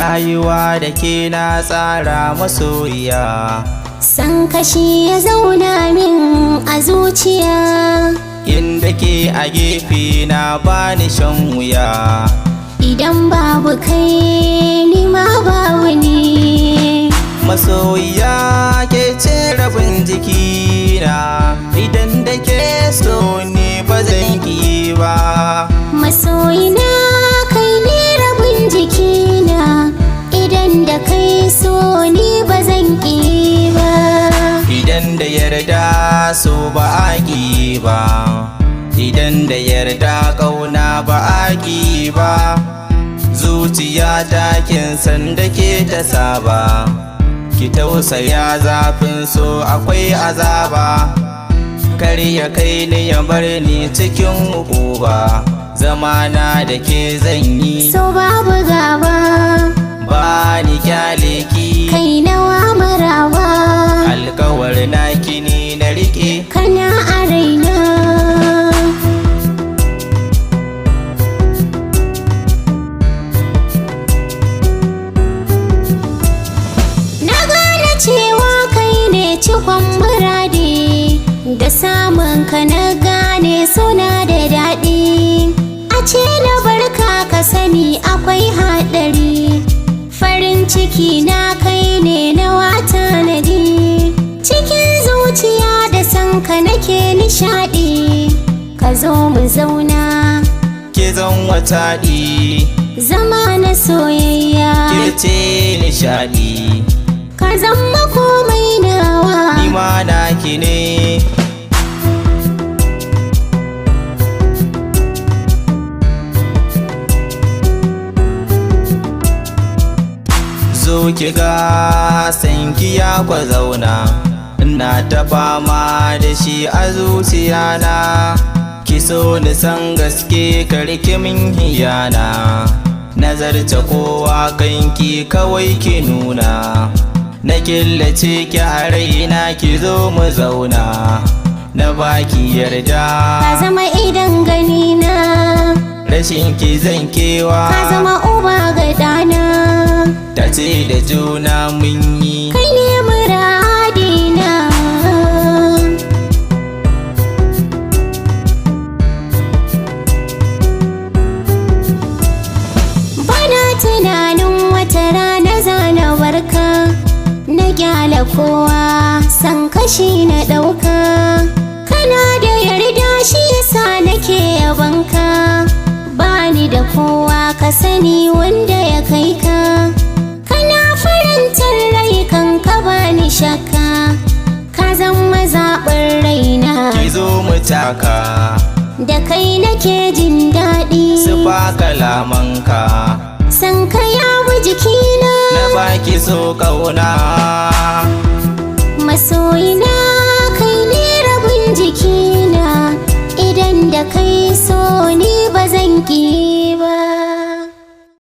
rayuwa da ke na tsara masoyiya. San kashi ya zauna min a zuciya, inda ke a gefe na bani shan wuya. idan babu kai ni ma babu ni. Masoyiya ke ce rabin jikina, idan da ke so ni ba zan ki ba. Masoyina kai ne rabin jikina, idan da kai so ni ba zan ki ba. Idan da yarda so ba a ki ba, idan da yarda ƙauna ba a ki ba. Zuciya ta kin san da ke ta saba, ki tausaya zafin so akwai azaba. Kar ya kai ni ya bar ni cikin ukuba, zamana da ke zan yi So babu gaba, ba ni kyale ki. kai nawa maraba, Alkawar naki ni na rike, kana a raina. Na gane cewa kai ne cikon muradi, da samun ka na gane suna da daɗi. A ce na barka ka sani akwai haɗari, farin ciki na kai ne na wata nadi. Cikin zuciya da san ka nake nishaɗi, ka zo mu zauna ke zan wataɗi, zama na soyayya. ke ce nishaɗi, Ka zama komai nawa, ni ma naki ne. Zo ki ga sanki ya kwa zauna, ina ta fama da shi a zuciyana. Ki so ni san gaske karki min hiyana, nazarta kowa kanki kawai ki nuna. Na killace ki a raina ki zo mu zauna, na baki yarda. ka zama idan ganina, Rashin ki zan kewa, ka zama uba ga ɗana. ta ce da juna mun yi. Kai ne muradina, bana tunanin wata rana zana barka. Na gyala kowa san kashi na ɗauka, kana da yarda shi yasa nake yabanka. Bani da kowa ka sani wanda ya kai ka, kana farantar rai kan ka bani shakka. Ka zama zaɓin raina, Ki zo mu taka, da kai nake jin daɗi. sufa kalamanka, San ka yawo jikina, na baki so kauna. masoyina